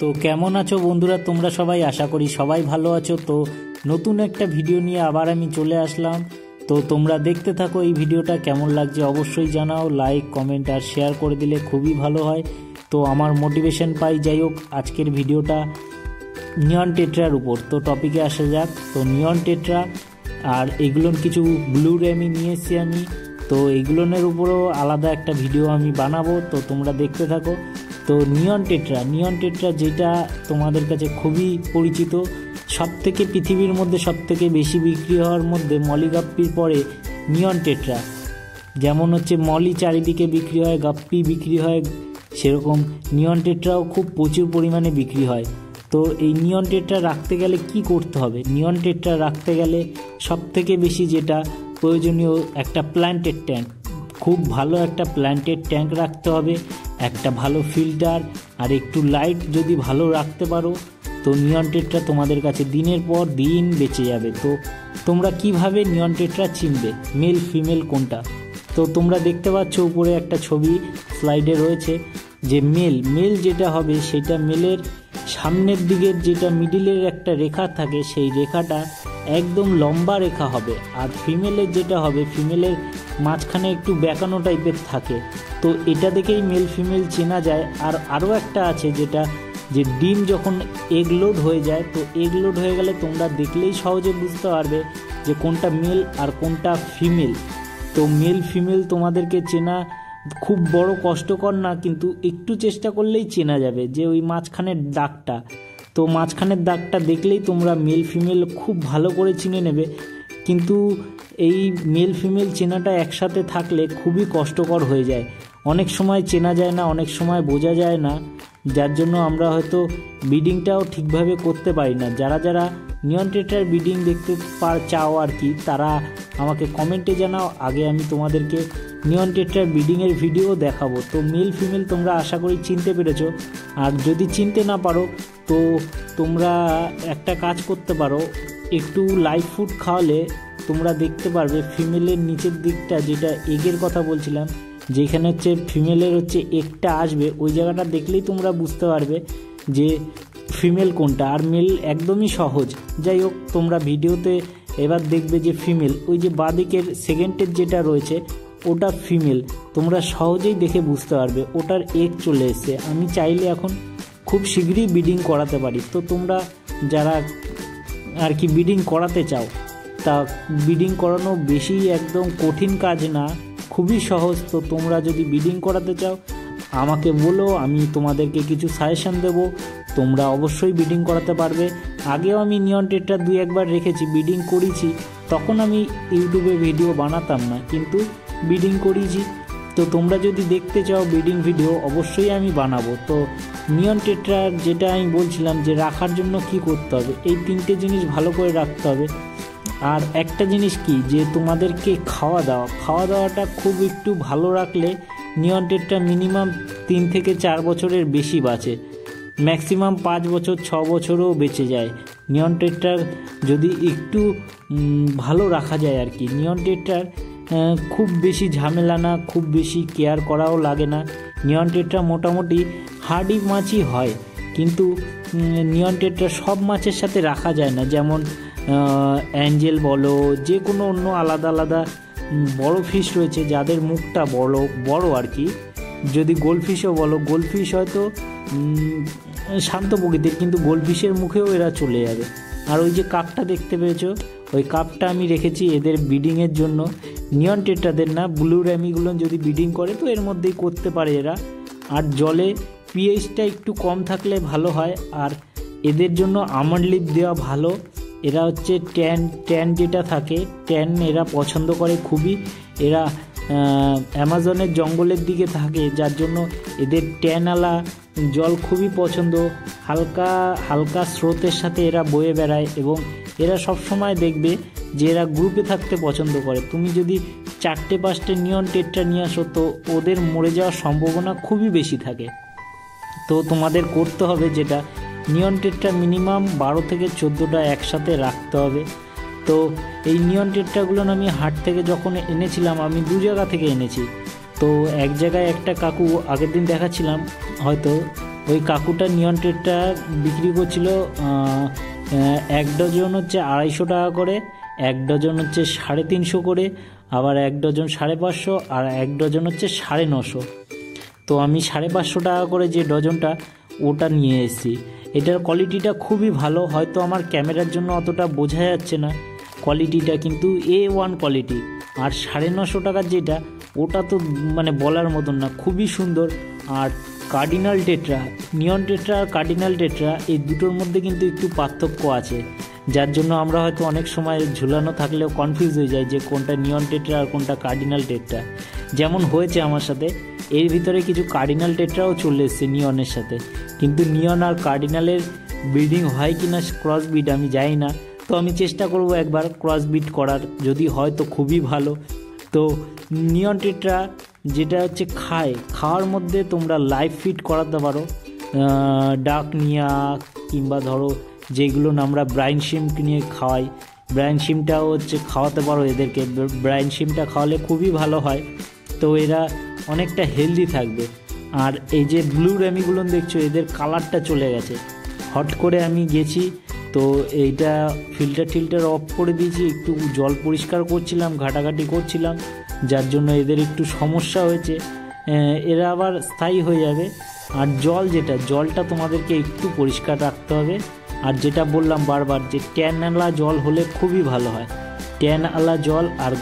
তো কেমন আছো বন্ধুরা, তোমরা সবাই? আশা করি সবাই ভালো আছো। তো নতুন একটা ভিডিও নিয়ে আবার আমি চলে আসলাম। তো তোমরা দেখতে থাকো এই ভিডিওটা, কেমন লাগছে অবশ্যই জানাও। লাইক, কমেন্ট আর শেয়ার করে দিলে খুবই ভালো হয়, তো আমার মোটিভেশন পাই। যাই হোক, আজকের ভিডিওটা নিয়ন টেট্রার উপর। তো টপিকে আসা যাক। তো নিয়ন টেট্রা আর এগুলোর কিছু ব্লু র্যামি নিয়ে এসেছি আমি। তো এইগুলোর উপরও আলাদা একটা ভিডিও আমি বানাবো, তো তোমরা দেখতে থাকো। তো নিয়ন টেট্রা যেটা তোমাদের কাছে খুবই পরিচিত, সবথেকে পৃথিবীর মধ্যে সবথেকে বেশি বিক্রি হওয়ার মধ্যে মলি গাপ্পির পরে নিয়ন টেট্রা। যেমন হচ্ছে মলি চারিদিকে বিক্রি হয়, গাপ্পি বিক্রি হয়, সেরকম নিয়ন টেট্রাও খুব প্রচুর পরিমাণে বিক্রি হয়। তো এই নিয়ন টেট্রা রাখতে গেলে কি করতে হবে? নিয়ন টেট্রা রাখতে গেলে সবথেকে বেশি যেটা প্রয়োজনীয়, একটা প্ল্যান্টেড ট্যাঙ্ক। খুব ভালো একটা প্ল্যান্টেড ট্যাঙ্ক রাখতে হবে, একটা ভালো ফিল্টার আর একটু লাইট যদি ভালো রাখতে পারো, তো নিয়ন টেট্রা তোমাদের কাছে দিনের পর দিন বেঁচে যাবে। তো তোমরা কিভাবে নিয়ন টেট্রা চিনবে মেল ফিমেল কোনটা? তো তোমরা দেখতে পাচ্ছ উপরে একটা ছবি স্লাইডে রয়েছে, যে মেল যেটা হবে সেটা মেলের সামনের দিকের যেটা মিডিলের একটা রেখা থাকে, সেই রেখাটা একদম লম্বা রেখা হবে। আর ফিমেলের যেটা হবে, ফিমেলের মাঝখানে একটু বেঁকানো টাইপের থাকে। তো এটা দেখেই মেল ফিমেল চেনা যায়। আর আরও একটা আছে যেটা, যে ডিম যখন এগ লোড হয়ে যায়, তো এগ লোড হয়ে গেলে তোমরা দেখলেই সহজে বুঝতে পারবে যে কোনটা মেল আর কোনটা ফিমেল। তো মেল ফিমেল তোমাদেরকে চেনা খুব বড় কষ্টকর না, কিন্তু একটু চেষ্টা করলেই চেনা যাবে, যে ওই মাঝখানের দাগটা। তো মাঝখানের দাগটা দেখলেই তোমরা মেল ফিমেল খুব ভালো করে চিনে নেবে। কিন্তু এই মেল ফিমেল চেনাটা একসাথে থাকলে খুবই কষ্টকর হয়ে যায়, অনেক সময় চেনা যায় না, অনেক সময় বোঝা যায় না, যার জন্য আমরা হয়তো ব্রিডিংটাও ঠিকভাবে করতে পারি না। যারা নিয়ন টেট্রার ব্রিডিং দেখতে চাও আর কি, তারা আমাকে কমেন্টে জানাও, আগে আমি তোমাদেরকে নিয়ন টেট্রার ব্রিডিংয়ের ভিডিও দেখাবো। তো মেল ফিমেল তোমরা আশা করি চিনতে পেরেছো। আর যদি চিনতে না পারো, তো তোমরা একটা কাজ করতে পারো, একটু লাইভ ফুড খাওয়ালে তোমরা দেখতে পারবে ফিমেলের নিচের দিকটা, যেটা এগের কথা বলছিলাম, যেখানে হচ্ছে ফিমেলের হচ্ছে এগটা আসবে, ওই জায়গাটা দেখলেই তোমরা বুঝতে পারবে যে ফিমেল কোনটা। আর মেল একদমই সহজ। যাই হোক, তোমরা ভিডিওতে এবার দেখবে যে ফিমেল, ওই যে বাঁদিকের সেকেন্ডের যেটা রয়েছে ওটা ফিমেল, তোমরা সহজেই দেখে বুঝতে পারবে ওটার এগ চলে এসছে। আমি চাইলে এখন খুব শীঘ্রই ব্রিডিং করাতে পারি। তো তোমরা যারা আর কি ব্রিডিং করাতে চাও, তা ব্রিডিং করানো বেশি একদম কঠিন কাজ না, খুবই সহজ। তো তোমরা যদি ব্রিডিং করাতে চাও আমাকে বলো, আমি তোমাদেরকে কিছু সাজেশন দেবো, তোমরা অবশ্যই ব্রিডিং করাতে পারবে। আগেও আমি নিয়ন টেট্রা 2-1বার রেখেছি, ব্রিডিং করেছি, তখন আমি ইউটিউবে ভিডিও বানাতাম না, কিন্তু ব্রিডিং করিয়েছি। তো তোমরা যদি দেখতে চাও ব্রিডিং ভিডিও, অবশ্যই আমি বানাবো। তো নিয়ন টেট্রার যেটা আমি বলছিলাম, যে রাখার জন্য কি করতে হবে, এই 3টে জিনিস ভালো করে রাখতে হবে। আর একটা জিনিস কি, যে তোমাদেরকে খাওয়া দাওয়াটা খুব একটু ভালো রাখলে নিয়ন টেট্রা মিনিমাম 3 থেকে 4 বছরের বেশি বাঁচে, ম্যাক্সিমাম 5 বছর 6 বছরও বেঁচে যায় নিয়ন টেট্রার, যদি একটু ভালো রাখা যায় আর কি। নিয়ন টেট্রার খুব বেশি ঝামেলা না, খুব বেশি কেয়ার করাও লাগে না। নিয়ন টেট্রা মোটামুটি হার্ডি মাছই হয়, কিন্তু নিয়ন টেট্রা সব মাছের সাথে রাখা যায় না। যেমন অ্যাঞ্জেল বলো, যে কোনো অন্য আলাদা আলাদা বড় ফিশ রয়েছে যাদের মুখটা বড় আর কি। যদি গোল্ডফিশও বলো, গোল্ডফিশ হয়তো শান্ত প্রকৃতির, কিন্তু গোল্ডফিশের মুখেও এরা চলে যাবে। আর ওই যে কাপটা দেখতে পেয়েছো, ওই কাপটা আমি রেখেছি এদের ব্রিডিংয়ের জন্য, নিয়ন টেট্রাদের না, ব্লু র্যামিগুলো যদি ব্রিডিং করে তো এর মধ্যেই করতে পারে এরা। আর জলে পিএইচটা একটু কম থাকলে ভালো হয়। আর এদের জন্য আমন্ড লিপ দেওয়া ভালো। এরা হচ্ছে ট্যান যেটা থাকে, ট্যান এরা পছন্দ করে খুবই। এরা অ্যামাজনের জঙ্গলের দিকে থাকে, যার জন্য এদের ট্যানওয়ালা জল খুবই পছন্দ। হালকা স্রোতের সাথে এরা বয়ে বেড়ায়, এবং এরা সব সময় দেখবে যে এরা গ্রুপে থাকতে পছন্দ করে। তুমি যদি 4-5টে নিয়ন টেট্রা নিয়ে আসো, তো ওদের মরে যাওয়ার সম্ভাবনা খুবই বেশি থাকে। তো তোমাদের করতে হবে যেটা, নিয়ন টেট্রা মিনিমাম 12 থেকে 14টা একসাথে রাখতে হবে। তো এই নিয়ন টেট্রাগুলো আমি হাট থেকে যখন এনেছিলাম, আমি 2 জায়গা থেকে এনেছি। তো এক জায়গায় একটা কাকু আগের দিন দেখাচ্ছিলাম হয়তো, ওই কাকুটা নিয়ন টেট্রা বিক্রি করছিল 1 ডজন হচ্ছে 250 টাকা করে, 1 ডজন হচ্ছে 350 করে, আবার 1 ডজন 550 আর 1 ডজন হচ্ছে 950। তো আমি 550 টাকা করে যে ডজনটা ওটা নিয়ে এসেছি। এটার কোয়ালিটিটা খুবই ভালো, হয়তো আমার ক্যামেরার জন্য অতটা বোঝা যাচ্ছে না কোয়ালিটিটা, কিন্তু A1 কোয়ালিটি। আর 950 টাকার যেটা ওটা তো মানে বলার মতন না, খুবই সুন্দর। আর কার্ডিনাল টেট্রা, নিয়ন টেট্রা আর কার্ডিনাল টেট্রা এই দুটোর মধ্যে কিন্তু একটু পার্থক্য আছে, যার জন্য আমরা হয়তো অনেক সময় ঝুলানো থাকলেও কনফিউজ হয়ে যায় যে কোনটা নিয়ন টেট্রা আর কোনটা কার্ডিনাল টেট্রা। যেমন হয়েছে আমার সাথে, এর ভিতরে কিছু কার্ডিনাল টেট্রাও চলে এসছে নিয়নের সাথে, কিন্তু নিয়ন আর কার্ডিনালের ব্রিডিং হয় কি না, ক্রস ব্রিড আমি জানি না। তো আমি চেষ্টা করব একবার ক্রস ব্রিড করার, যদি হয় তো খুবই ভালো। তো নিয়ন টেট্রা যেটা হচ্ছে খাওয়ার মধ্যে তোমরা লাইভ ফিড করাতে পারো, ডাক নিয়া কিংবা ধরো যেগুলো আমরা ব্রাইন শিম্প নিয়ে খাওয়াই, ব্রাইন শিমটাও হচ্ছে খাওয়াতে পারো এদেরকে। ব্রাইন শিমটা খাওয়ালে খুবই ভালো হয়, তো এরা অনেকটা হেলদি থাকবে। আর এই যে ব্লু র্যামিগুলো দেখছো, এদের কালারটা চলে গেছে। হট করে আমি গেছি, তো এইটা ফিল্টার অফ করে দিয়েছি, একটু জল পরিষ্কার করছিলাম, ঘাটাঘাটি করছিলাম, যার জন্য এদের একটু সমস্যা হয়েছে। এরা আবার স্থায়ী হয়ে যাবে। আর জলটা তোমাদেরকে একটু পরিষ্কার রাখতে হবে। আর যেটা বললাম বারবার, যে ট্যানওয়ালা জল হলে খুবই ভালো হয়, ট্যানওয়ালা জল। আর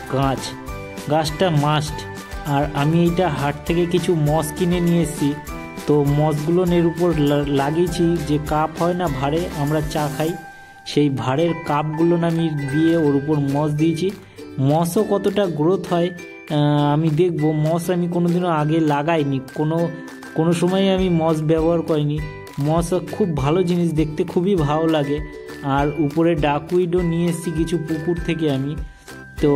গাছটা মাস্ট। আর আমি এইটা হাট থেকে কিছু মস কিনে নিয়ে এসেছি, তো মসগুলো এর উপর লাগিয়েছি। যে কাপ হয় না ভাড়ে আমরা চা খাই, সেই ভাড়ের কাপগুলো আমি দিয়ে ওর উপর মস দিয়েছি। মসও কতটা গ্রোথ হয় আমি দেখব। মস আমি কোনোদিনও আগে লাগাইনি, কোনো সময় আমি মস ব্যবহার করিনি। মস খুব ভালো জিনিস, দেখতে খুবই ভালো লাগে। আর উপরে ডাকউইডও নিয়ে এসেছি কিছু পুকুর থেকে আমি। তো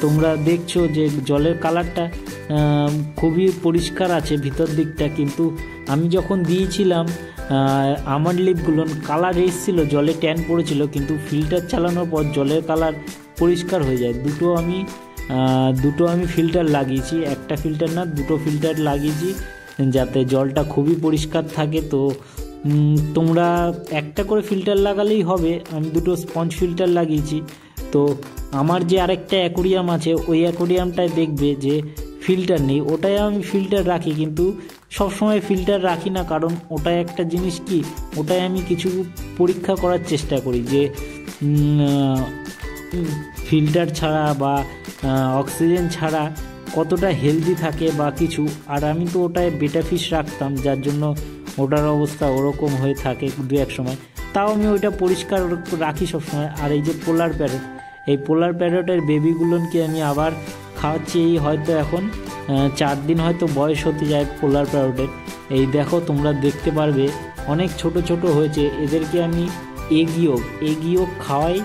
তোমরা দেখছো যে জলের কালারটা খুবই পরিষ্কার আছে ভিতর দিকটা, কিন্তু আমি যখন দিয়েছিলাম আমার লিপগুলো কালার এসেছিলো, জলে ট্যান পড়েছিল, কিন্তু ফিল্টার চালানোর পর জলের কালার পরিষ্কার হয়ে যায়। দুটো আমি ফিল্টার লাগিয়েছি, একটা ফিল্টার না, দুটো ফিল্টার লাগিয়েছি, যাতে জলটা খুবই পরিষ্কার থাকে। তো তোমরা একটা করে ফিল্টার লাগালেই হবে, আমি দুটো স্পঞ্জ ফিল্টার লাগিয়েছি। তো আমার যে আরেকটা অ্যাকোরিয়াম আছে, ওই অ্যাকোরিয়ামটায় দেখবে যে ফিল্টার নেই, ওটাই আমি ফিল্টার রাখি, কিন্তু সবসময় ফিল্টার রাখি না, কারণ ওটাই একটা জিনিস কি, ওটাই আমি কিছু পরীক্ষা করার চেষ্টা করি যে ফিল্টার ছাড়া বা অক্সিজেন ছাড়া কতটা হেলদি থাকে বা কিছু। আর আমি তো ওটায় বেটা ফিশ রাখতাম, যার জন্য ওটার অবস্থা ওরকম হয়ে থাকে দু এক সময়, তাও আমি ওইটা পরিষ্কার রাখি সবসময়। আর এই যে পোলার প্যারট, এই পোলার প্যারটের বেবিগুলোকে আমি আবার খাওয়াচ্ছি। এই হয়তো এখন 4 দিন হয়তো বয়স হতে যায় পোলার প্যারটের। এই দেখো তোমরা দেখতে পারবে অনেক ছোট ছোট হয়েছে। এদেরকে আমি এগ ইয়ক খাওয়াই,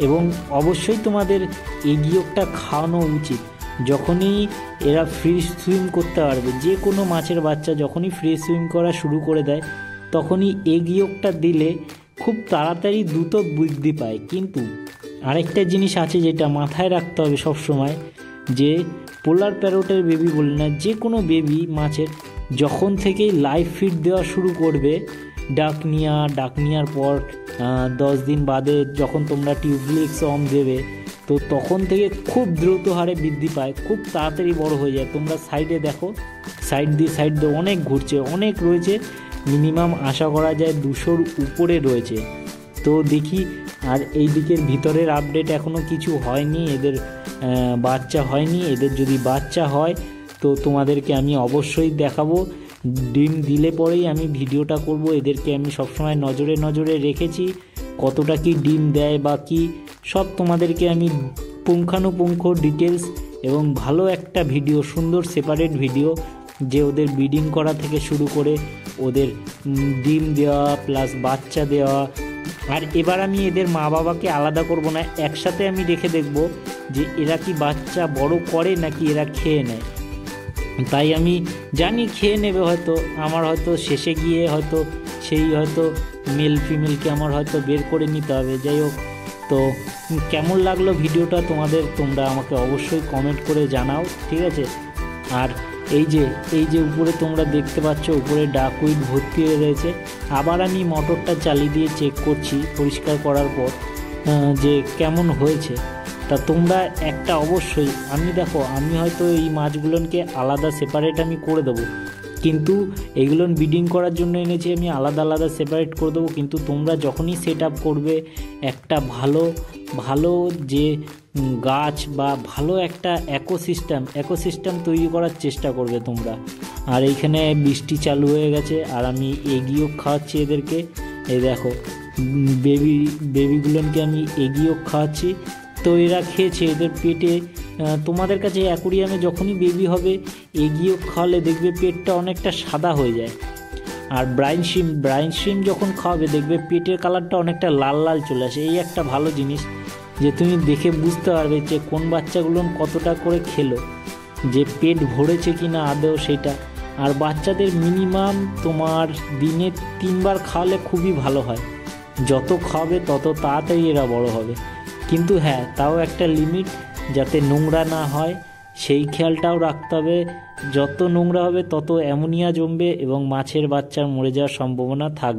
এবং অবশ্যই তোমাদের এগ ইয়কটা খাওয়ানো উচিত। যখনই এরা ফ্রি সুইম করতে পারবে, যে কোনো মাছের বাচ্চা যখনই ফ্রি সুইম করা শুরু করে দেয়, তখনই এগ ইয়কটা দিলে খুব তাড়াতাড়ি দ্রুত বৃদ্ধি পায়। কিন্তু আরেকটা জিনিস আছে যেটা মাথায় রাখতে হবে সব সময়, যে পোলার প্যারটের বেবি বলে না, যে কোনো বেবি মাছের যখন থেকেই লাইভ ফিড দেওয়া শুরু করবে, ডাক নেওয়ার পর 10 দিন বাদে যখন তোমরা টিউবলিক্স দেবে, তো তখন থেকে খুব দ্রুত হারে বৃদ্ধি পায়, খুব তাড়াতাড়ি বড় হয়ে যায়। তোমরা সাইডে দেখো, সাইড দিয়ে অনেক ঘুরছে, অনেক রয়েছে, মিনিমাম আশা করা যায় 200-র উপরে রয়েছে। তো দেখি। আর এই দিকের ভিতরের আপডেট এখনও কিছু হয়নি, এদের বাচ্চা হয়নি। এদের যদি বাচ্চা হয় তো তোমাদেরকে আমি অবশ্যই দেখাবো। ডিম দিলে পরেই আমি ভিডিওটা করব। এদেরকে আমি সবসময় নজরে রেখেছি, কতটা কি ডিম দেয় বা কি সব তোমাদেরকে আমি পুঙ্খানুপুঙ্খ ডিটেলস এবং ভালো একটা ভিডিও, সুন্দর সেপারেট ভিডিও, যে ওদের ব্রিডিং করা থেকে শুরু করে ওদের ডিম দেওয়া প্লাস বাচ্চা দেওয়া। আর এবার আমি এদের মা বাবাকে আলাদা করব না, একসাথে আমি রেখে দেখব যে এরা কি বাচ্চা বড় করে নাকি এরা খেয়ে নেয়। তাই আমি জানি খেয়ে নেবে হয়তো, আমার হয়তো শেষে গিয়ে হয়তো মেল ফিমেলকে আমার হয়তো বের করে নিতে হবে। যাই হোক, তো কেমন লাগলো ভিডিওটা তোমরা আমাকে অবশ্যই কমেন্ট করে জানাও, ঠিক আছে। আর এই যে উপরে তোমরা দেখতে পাচ্ছ, উপরে ডাকউইড ভর্তি হয়ে রয়েছে। আবার আমি মোটরটা চালিয়ে দিয়ে চেক করছি পরিষ্কার করার পর যে কেমন হয়েছে। তা তোমরা একটা অবশ্যই, আমি হয়তো এই মাছগুলোকে আলাদা সেপারেট আমি করে দেবো, কিন্তু এগুলো ব্রিডিং করার জন্য এনেছি আমি, আলাদা আলাদা সেপারেট করে দেবো। কিন্তু তোমরা যখনই সেট আপ করবে একটা ভালো যে গাছ বা ভালো একটা একোসিস্টেম তৈরি করার চেষ্টা করবে তোমরা। আর এইখানে বৃষ্টি চালু হয়ে গেছে, আর আমি এগিয়েও খাওয়াচ্ছি এদেরকে। এই দেখো বেবিগুলোকে আমি এগিয়েও খাওয়াচ্ছি। তো এরা খেয়েছে, এদের পেটে, তোমাদের কাছে অ্যাকুরিয়ামে যখনই বেবি হবে এগিয়েও খাওয়ালে দেখবে পেটটা অনেকটা সাদা হয়ে যায়। আর ব্রাইন শিম যখন খাওয়াবে দেখবে পেটের কালারটা অনেকটা লাল লাল চলে আসে। এই একটা ভালো জিনিস যে তুমি দেখে বুঝতে পারবে যে কোন বাচ্চাগুলো কতটা করে খেলো, যে পেট ভরেছে কি না আদৌ সেটা। আর বাচ্চাদের মিনিমাম তোমার দিনে 3 বার খাওয়ালে খুবই ভালো হয়। যত খাওয়াবে তত তাড়াতাড়ি এরা বড় হবে। কিন্তু হ্যাঁ, তাও একটা লিমিট, যাতে নোংরা না হয় সেই খেয়ালটাও রাখতে হবে। যত নোংরা হবে তত অ্যামোনিয়া জমবে এবং মাছের বাচ্চার মরে যাওয়ার সম্ভাবনা থাকবে।